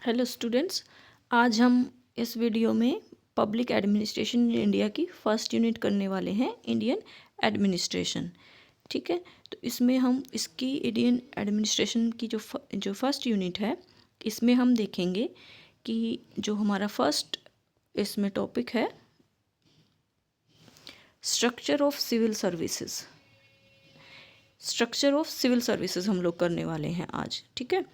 Hello students, आज हम इस वीडियो में पब्लिक एडमिनिस्ट्रेशन इन इंडिया की फर्स्ट यूनिट करने वाले हैं, इंडियन एडमिनिस्ट्रेशन। ठीक है, तो इसमें हम इसकी इंडियन एडमिनिस्ट्रेशन की जो फर्स्ट यूनिट है, इसमें हम देखेंगे कि जो हमारा फर्स्ट इसमें टॉपिक है structure of civil services. Structure of civil services हम लोग करने वाले हैं आज। ठीक है,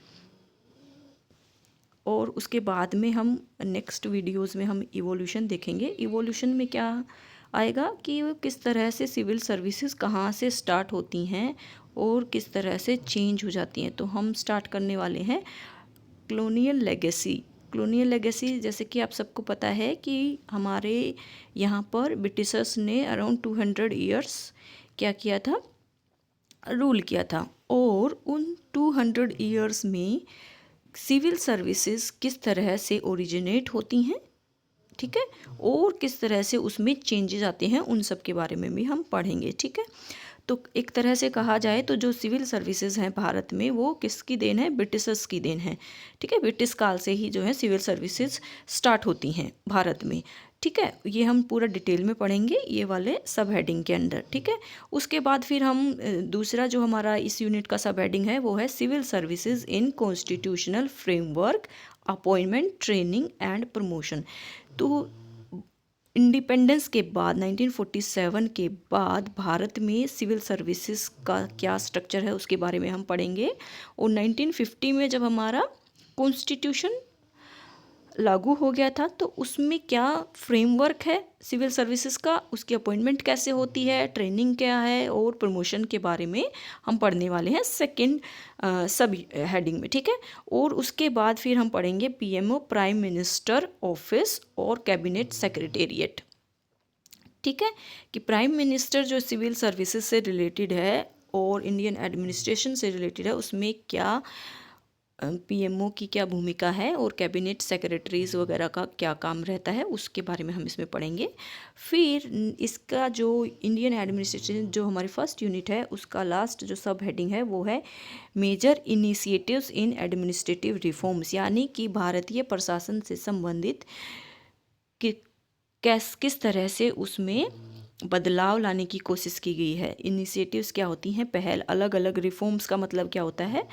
और उसके बाद में हम नेक्स्ट वीडियोस में हम इवोल्यूशन देखेंगे। इवोल्यूशन में क्या आएगा कि वो किस तरह से सिविल सर्विसेज कहाँ से स्टार्ट होती हैं और किस तरह से चेंज हो जाती हैं। तो हम स्टार्ट करने वाले हैं कॉलोनियल लेगेसी। कॉलोनियल लेगेसी जैसे कि आप सबको पता है कि हमारे यहाँ पर ब्रिटिशर्स ने अराउंड 200 ईयर्स क्या किया था, रूल किया था। और उन 200 ईयर्स में सिविल सर्विसेज किस तरह से ओरिजिनेट होती हैं, ठीक है, और किस तरह से उसमें चेंजेस आते हैं, उन सब के बारे में भी हम पढ़ेंगे। ठीक है, तो एक तरह से कहा जाए तो जो सिविल सर्विसेज हैं भारत में, वो किसकी देन है? ब्रिटिशर्स की देन है। ठीक है, ब्रिटिश काल से ही जो है सिविल सर्विसेज स्टार्ट होती हैं भारत में। ठीक है, ये हम पूरा डिटेल में पढ़ेंगे ये वाले सब हेडिंग के अंदर। ठीक है, उसके बाद फिर हम दूसरा जो हमारा इस यूनिट का सब हेडिंग है वो है civil services in constitutional framework, appointment, training and promotion. तो इंडिपेंडेंस के बाद 1947 के बाद भारत में सिविल सर्विसेज का क्या स्ट्रक्चर है उसके बारे में हम पढ़ेंगे। और 1950 में जब हमारा कॉन्स्टिट्यूशन लागू हो गया था तो उसमें क्या फ्रेमवर्क है सिविल सर्विसेज का, उसकी अपॉइंटमेंट कैसे होती है, ट्रेनिंग क्या है और प्रमोशन के बारे में हम पढ़ने वाले हैं सेकंड सब हेडिंग में। ठीक है, और उसके बाद फिर हम पढ़ेंगे पीएमओ, प्राइम मिनिस्टर ऑफिस और कैबिनेट सेक्रेटेरिएट। ठीक है, कि प्राइम मिनिस्टर जो सिविल सर्विसेज से रिलेटेड है और इंडियन एडमिनिस्ट्रेशन से रिलेटेड है, उसमें क्या पीएमओ की क्या भूमिका है और कैबिनेट सेक्रेटरीज वगैरह का क्या काम रहता है, उसके बारे में हम इसमें पढ़ेंगे। फिर इसका जो इंडियन एडमिनिस्ट्रेशन जो हमारी फर्स्ट यूनिट है, उसका लास्ट जो सब हेडिंग है वो है major initiatives in administrative reforms, यानी कि भारतीय प्रशासन से संबंधित किस तरह से उसमें बदलाव लाने की कोशिश की गई है। इनिशिएटिव्स क्या होती हैं? पहल। अलग अलग रिफॉर्म्स का मतलब क्या होता है?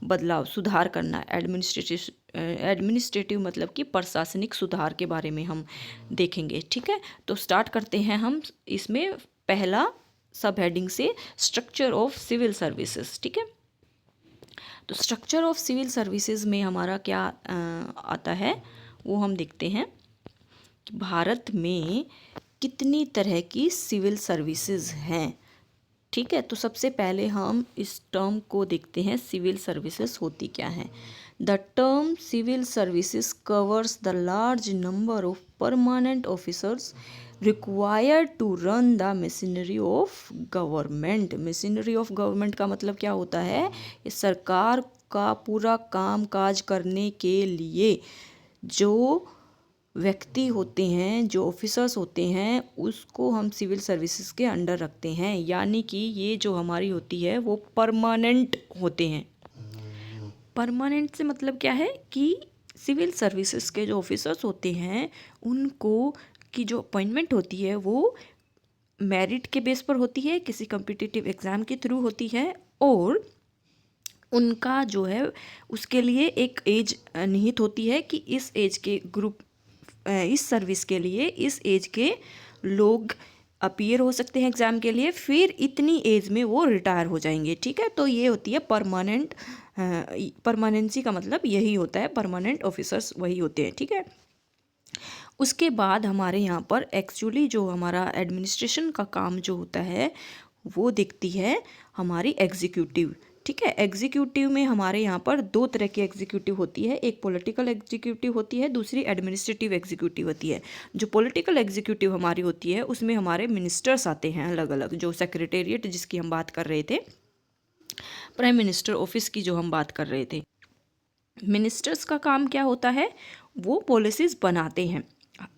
बदलाव, सुधार करना। एडमिनिस्ट्रेटिव मतलब कि प्रशासनिक सुधार के बारे में हम देखेंगे। ठीक है, तो स्टार्ट करते हैं हम इसमें पहला सब हेडिंग से, स्ट्रक्चर ऑफ सिविल सर्विसेज। ठीक है, तो स्ट्रक्चर ऑफ सिविल सर्विसेज में हमारा क्या आता है वो हम देखते हैं। भारत में कितनी तरह की सिविल सर्विसेज हैं। ठीक है, तो सबसे पहले हम इस टर्म को देखते हैं, सिविल सर्विसेज होती क्या है। The term civil services covers the large number of permanent officers required to run the machinery of government. Machinery of government का मतलब क्या होता है? ये सरकार का पूरा काम काज करने के लिए जो व्यक्ति होते हैं, जो ऑफिसर्स होते हैं, उसको हम सिविल सर्विसेज के अंडर रखते हैं। यानी कि ये जो हमारी होती है वो परमानेंट होते हैं। परमानेंट से मतलब क्या है कि सिविल सर्विसेज के जो ऑफिसर्स होते हैं उनको की जो अपॉइंटमेंट होती है वो मेरिट के बेस पर होती है, किसी कॉम्पिटिटिव एग्ज़ाम के थ्रू होती है, और उनका जो है उसके लिए एक एज निहित होती है कि इस एज के ग्रुप, इस सर्विस के लिए इस एज के लोग अपीयर हो सकते हैं एग्ज़ाम के लिए, फिर इतनी एज में वो रिटायर हो जाएंगे। ठीक है, तो ये होती है परमानेंट। परमानेंसी का मतलब यही होता है, परमानेंट ऑफिसर्स वही होते हैं। ठीक है, उसके बाद हमारे यहाँ पर एक्चुअली जो हमारा एडमिनिस्ट्रेशन का काम जो होता है वो दिखती है हमारी एग्जीक्यूटिव। ठीक है, एग्जीक्यूटिव में हमारे यहाँ पर दो तरह की एग्जीक्यूटिव होती है, एक पॉलिटिकल एग्जीक्यूटिव होती है, दूसरी एडमिनिस्ट्रेटिव एग्जीक्यूटिव होती है। जो पॉलिटिकल एग्जीक्यूटिव हमारी होती है उसमें हमारे मिनिस्टर्स आते हैं अलग अलग, जो सेक्रेटेरिएट जिसकी हम बात कर रहे थे, प्राइम मिनिस्टर ऑफिस की जो हम बात कर रहे थे। मिनिस्टर्स का काम क्या होता है? वो पॉलिसीज़ बनाते हैं।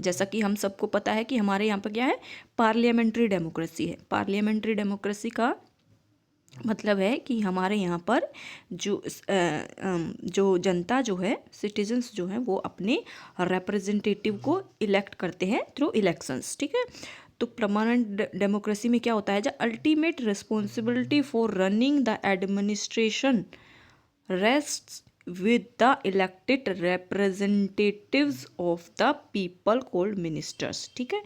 जैसा कि हम सबको पता है कि हमारे यहाँ पर क्या है, पार्लियामेंट्री डेमोक्रेसी है। पार्लियामेंट्री डेमोक्रेसी का मतलब है कि हमारे यहाँ पर जो जनता जो है, सिटीजन्स जो हैं, वो अपने रिप्रेजेंटेटिव को इलेक्ट करते हैं थ्रू इलेक्शंस, ठीक है। तो परमानेंट डेमोक्रेसी में क्या होता है, जब ultimate responsibility for running the administration rests with the elected representatives of the people called ministers, ठीक है।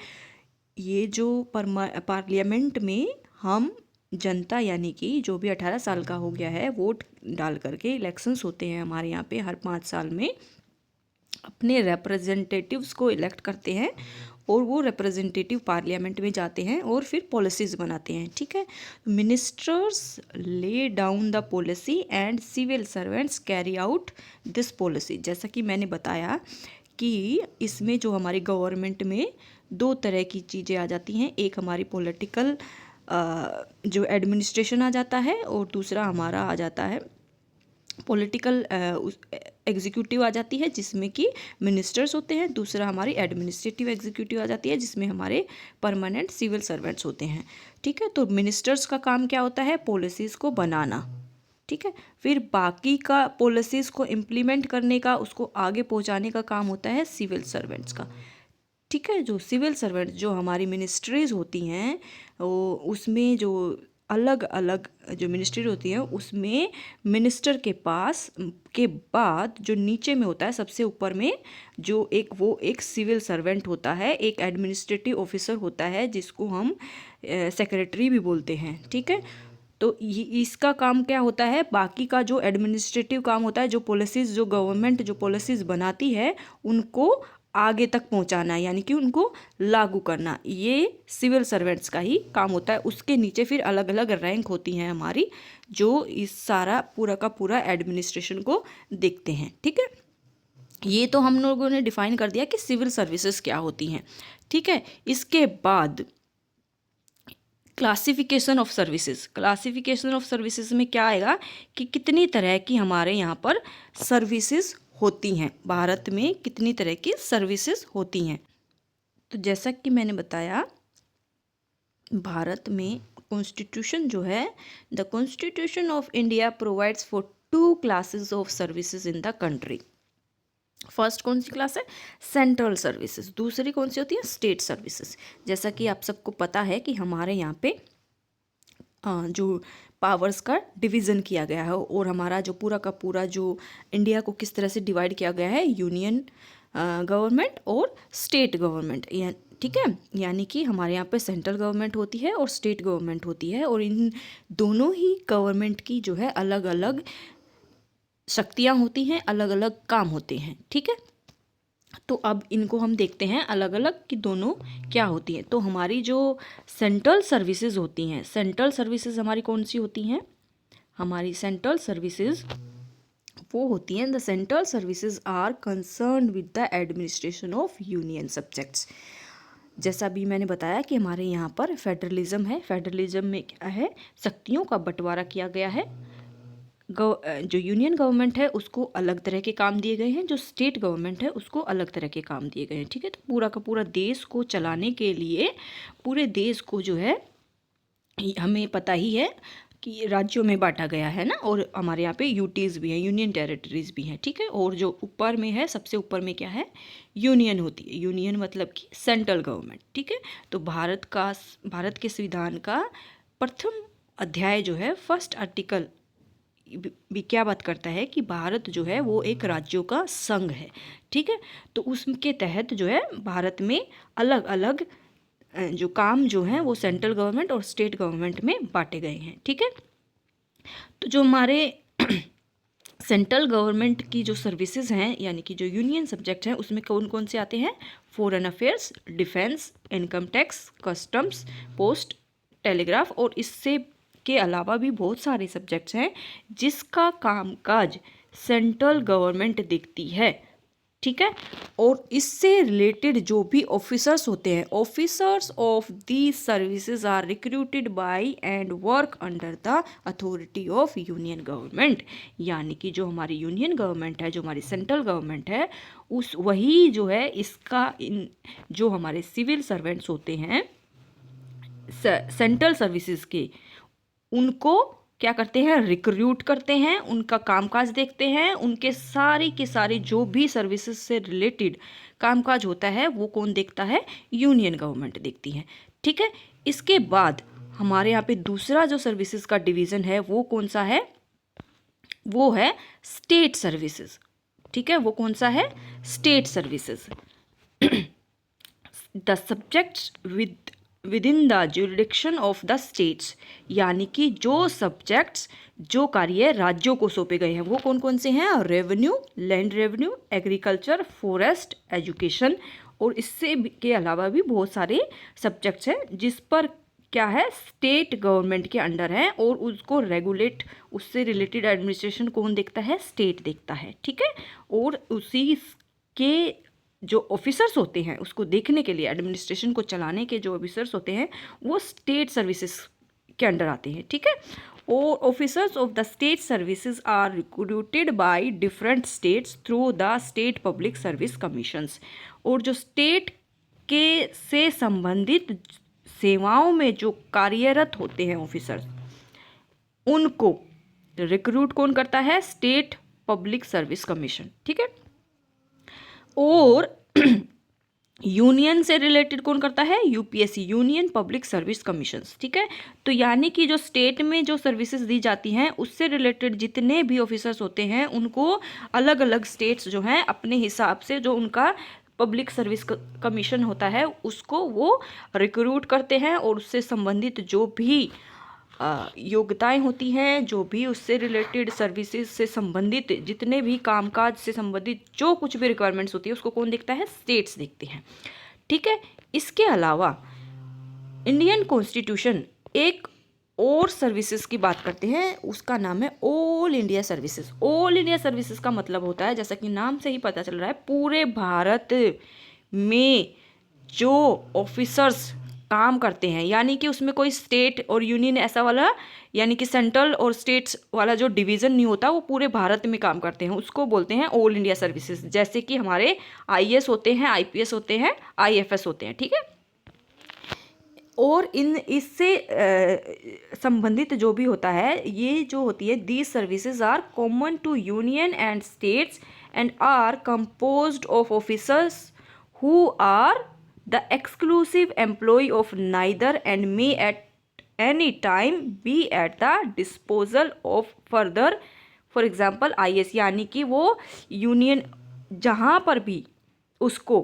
ये जो पार्लियामेंट में हम जनता यानी कि जो भी 18 साल का हो गया है, वोट डाल करके इलेक्शंस होते हैं हमारे यहाँ पे हर 5 साल में, अपने रिप्रेजेंटेटिव्स को इलेक्ट करते हैं और वो रिप्रेजेंटेटिव पार्लियामेंट में जाते हैं और फिर पॉलिसीज़ बनाते हैं, ठीक है। Ministers lay down the policy and civil servants carry out this policy. जैसा कि मैंने बताया कि इसमें जो हमारी गवर्नमेंट में दो तरह की चीज़ें आ जाती हैं, एक हमारी पॉलिटिकल जो एडमिनिस्ट्रेशन आ जाता है और दूसरा हमारा आ जाता है पॉलिटिकल एग्जीक्यूटिव आ जाती है, जिसमें कि मिनिस्टर्स होते हैं। दूसरा हमारी एडमिनिस्ट्रेटिव एग्जीक्यूटिव आ जाती है, जिसमें हमारे परमानेंट सिविल सर्वेंट्स होते हैं, ठीक है। तो मिनिस्टर्स का काम क्या होता है, पॉलिसीज़ को बनाना, ठीक है। फिर बाकी का पॉलिसीज़ को इम्प्लीमेंट करने का, उसको आगे पहुंचाने का काम होता है सिविल सर्वेंट्स का, ठीक है। जो सिविल सर्वेंट जो हमारी मिनिस्ट्रीज होती हैं, वो उसमें जो अलग अलग जो मिनिस्ट्री होती है, उसमें मिनिस्टर के पास के बाद जो नीचे में होता है, सबसे ऊपर में जो एक सिविल सर्वेंट होता है, एक एडमिनिस्ट्रेटिव ऑफिसर होता है, जिसको हम सेक्रेटरी भी बोलते हैं, ठीक है। तो इसका काम क्या होता है, बाकी का जो एडमिनिस्ट्रेटिव काम होता है, जो पॉलिसीज़ जो गवर्नमेंट जो पॉलिसीज़ बनाती है उनको आगे तक पहुंचाना, यानी कि उनको लागू करना, ये सिविल सर्वेंट्स का ही काम होता है। उसके नीचे फिर अलग अलग रैंक होती हैं हमारी, जो इस सारा पूरा का पूरा एडमिनिस्ट्रेशन को देखते हैं, ठीक है। ये तो हम लोगों ने डिफाइन कर दिया कि सिविल सर्विसेज क्या होती हैं, ठीक है। इसके बाद classification of services. Classification of services में क्या आएगा कि कितनी तरह की हमारे यहाँ पर सर्विसेज होती हैं, भारत में कितनी तरह की सर्विसेज होती हैं। तो जैसा कि मैंने बताया, भारत में कॉन्स्टिट्यूशन जो है, the constitution of India provides for 2 classes of services in the country. First कौन सी क्लास है, सेंट्रल सर्विसेज। दूसरी कौन सी होती है, स्टेट सर्विसेज। जैसा कि आप सबको पता है कि हमारे यहाँ पे जो पावर्स का डिवीज़न किया गया है और हमारा जो पूरा का पूरा जो इंडिया को किस तरह से डिवाइड किया गया है, यूनियन गवर्नमेंट और स्टेट गवर्नमेंट, ठीक है। यानी कि हमारे यहाँ पे सेंट्रल गवर्नमेंट होती है और स्टेट गवर्नमेंट होती है, और इन दोनों ही गवर्नमेंट की जो है अलग अलग शक्तियाँ होती हैं, अलग अलग काम होते हैं, ठीक है। तो अब इनको हम देखते हैं अलग अलग कि दोनों क्या होती हैं। तो हमारी जो सेंट्रल सर्विसेज होती हैं, सेंट्रल सर्विसेज हमारी कौन सी होती हैं, हमारी सेंट्रल सर्विसेज वो होती हैं, the central services are concern with the administration of union subjects. जैसा भी मैंने बताया कि हमारे यहाँ पर फेडरलिज्म है, फेडरलिज्म में क्या है, शक्तियों का बंटवारा किया गया है। जो यूनियन गवर्नमेंट है उसको अलग तरह के काम दिए गए हैं, जो स्टेट गवर्नमेंट है उसको अलग तरह के काम दिए गए हैं, ठीक है। तो पूरा का पूरा देश को चलाने के लिए, पूरे देश को जो है हमें पता ही है कि राज्यों में बांटा गया है ना, और हमारे यहाँ पे यूटीज़ भी हैं, यूनियन टेरिटरीज भी हैं, ठीक है। और जो ऊपर में है, सबसे ऊपर में क्या है, यूनियन होती है। यूनियन मतलब कि सेंट्रल गवर्नमेंट, ठीक है। तो भारत के संविधान का प्रथम अध्याय जो है, फर्स्ट आर्टिकल भी क्या बात करता है कि भारत जो है वो एक राज्यों का संघ है, ठीक है। तो उसके तहत जो है भारत में अलग अलग जो काम जो हैं वो सेंट्रल गवर्नमेंट और स्टेट गवर्नमेंट में बांटे गए हैं, ठीक है। तो जो हमारे सेंट्रल गवर्नमेंट की जो सर्विसेज हैं, यानी कि जो यूनियन सब्जेक्ट हैं, उसमें कौन कौन से आते हैं, foreign affairs, defence, income tax, customs, post, telegraph, और इससे के अलावा भी बहुत सारे सब्जेक्ट्स हैं जिसका कामकाज सेंट्रल गवर्नमेंट देखती है, ठीक है। और इससे रिलेटेड जो भी ऑफिसर्स होते हैं, officers of the services are recruited by and work under the authority of union government. यानी कि जो हमारी यूनियन गवर्नमेंट है, जो हमारी सेंट्रल गवर्नमेंट है, वही जो है इसका जो हमारे सिविल सर्वेंट्स होते हैं सेंट्रल सर्विसेज के, उनको क्या करते हैं, रिक्रूट करते हैं, उनका कामकाज देखते हैं, उनके सारे के सारे जो भी सर्विसेज से रिलेटेड कामकाज होता है वो कौन देखता है, यूनियन गवर्नमेंट देखती है। ठीक है, इसके बाद हमारे यहाँ पे दूसरा जो सर्विसेज का डिवीज़न है वो कौन सा है, वो है स्टेट सर्विसेज। ठीक है, वो कौन सा है, state services. The subjects within the jurisdiction of the states, यानी कि जो सब्जेक्ट्स, जो कार्य राज्यों को सौंपे गए हैं वो कौन कौन से हैं, revenue, land revenue, agriculture, forest, education, और इससे के अलावा भी बहुत सारे सब्जेक्ट्स हैं जिस पर क्या है, स्टेट गवर्नमेंट के अंडर है, और उसको रेगुलेट, उससे रिलेटेड एडमिनिस्ट्रेशन कौन देखता है, स्टेट देखता है। ठीक है, और उसी के जो ऑफिसर्स होते हैं उसको देखने के लिए, एडमिनिस्ट्रेशन को चलाने के जो ऑफिसर्स होते हैं वो स्टेट सर्विसेज के अंडर आते हैं। ठीक है, और officers of the state services are recruited by different states through the state public service commissions, और जो स्टेट के से संबंधित सेवाओं में जो कार्यरत होते हैं ऑफिसर्स, उनको रिक्रूट कौन करता है, स्टेट पब्लिक सर्विस कमीशन। ठीक है, और यूनियन से रिलेटेड कौन करता है, UPSC, union public service commissions. ठीक है, तो यानी कि जो स्टेट में जो सर्विसेज दी जाती हैं उससे रिलेटेड जितने भी ऑफिसर्स होते हैं उनको अलग अलग स्टेट्स जो हैं अपने हिसाब से जो उनका पब्लिक सर्विस कमीशन होता है उसको वो रिक्रूट करते हैं, और उससे संबंधित जो भी योग्यताएं होती हैं, जो भी उससे रिलेटेड सर्विसेज से संबंधित जितने भी कामकाज से संबंधित जो कुछ भी रिक्वायरमेंट्स होती है उसको कौन देखता है, स्टेट्स देखते हैं। ठीक है, इसके अलावा इंडियन कॉन्स्टिट्यूशन एक और सर्विसेज की बात करते हैं, उसका नाम है all India services. All India services का मतलब होता है, जैसा कि नाम से ही पता चल रहा है, पूरे भारत में जो ऑफिसर्स काम करते हैं, यानी कि उसमें कोई स्टेट और यूनियन ऐसा वाला, यानी कि सेंट्रल और स्टेट्स वाला जो डिवीज़न नहीं होता, वो पूरे भारत में काम करते हैं, उसको बोलते हैं ऑल इंडिया सर्विसेज। जैसे कि हमारे आईएएस होते हैं, आईपीएस होते हैं, आईएफएस होते हैं। ठीक है, और इससे संबंधित जो भी होता है, ये जो होती है, these services are common to union and states and are composed of officers who are the exclusive employee of neither and may at any time be at the disposal of further, for example IS, यानी कि वो union जहाँ पर भी उसको,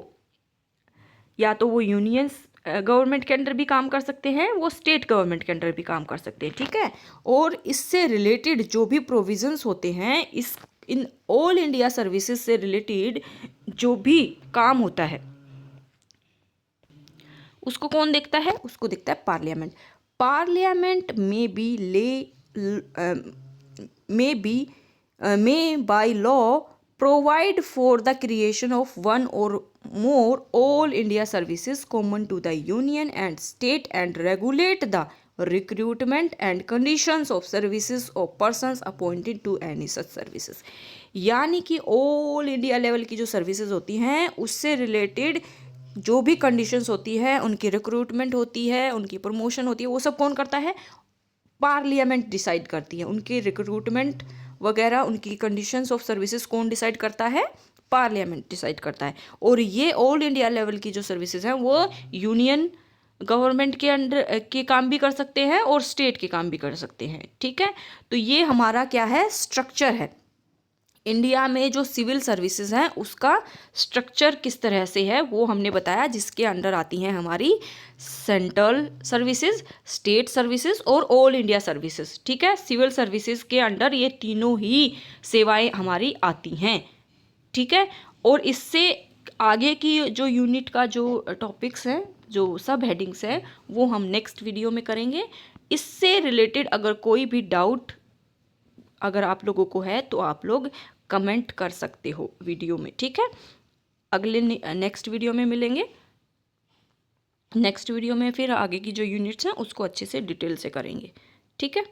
या तो वो यूनियन गवर्नमेंट के अंडर भी काम कर सकते हैं, वो स्टेट गवर्नमेंट के अंडर भी काम कर सकते हैं। ठीक है, और इससे रिलेटेड जो भी प्रोविजंस होते हैं, इस इन ऑल इंडिया सर्विसेज से रिलेटेड जो भी काम होता है उसको कौन देखता है, उसको देखता है parliament. Parliament may by law provide for the creation of one or more all India services common to the union and state and regulate the recruitment and conditions of services of persons appointed to any such services। यानी कि all India level की जो services होती हैं उससे related जो भी conditions होती है, उनकी रिक्रूटमेंट होती है, उनकी प्रमोशन होती है, वो सब कौन करता है, पार्लियामेंट डिसाइड करती है। उनकी रिक्रूटमेंट वगैरह, उनकी कंडीशंस ऑफ सर्विसेज कौन डिसाइड करता है, पार्लियामेंट डिसाइड करता है। और ये ऑल इंडिया लेवल की जो सर्विसेज हैं वो यूनियन गवर्नमेंट के अंडर के काम भी कर सकते हैं और स्टेट के काम भी कर सकते हैं। ठीक है, तो ये हमारा क्या है, स्ट्रक्चर है। इंडिया में जो सिविल सर्विसेज हैं उसका स्ट्रक्चर किस तरह से है वो हमने बताया, जिसके अंडर आती हैं हमारी सेंट्रल सर्विसेज, स्टेट सर्विसेज और ऑल इंडिया सर्विसेज। ठीक है, सिविल सर्विसेज के अंडर ये तीनों ही सेवाएं हमारी आती हैं। ठीक है, और इससे आगे की जो यूनिट का जो टॉपिक्स हैं, जो सब हेडिंग्स हैं, वो हम नेक्स्ट वीडियो में करेंगे। इससे रिलेटेड अगर कोई भी डाउट अगर आप लोगों को है तो आप लोग कमेंट कर सकते हो वीडियो में। ठीक है, अगले नेक्स्ट वीडियो में मिलेंगे। नेक्स्ट वीडियो में फिर आगे की जो यूनिट्स हैं उसको अच्छे से डिटेल से करेंगे। ठीक है।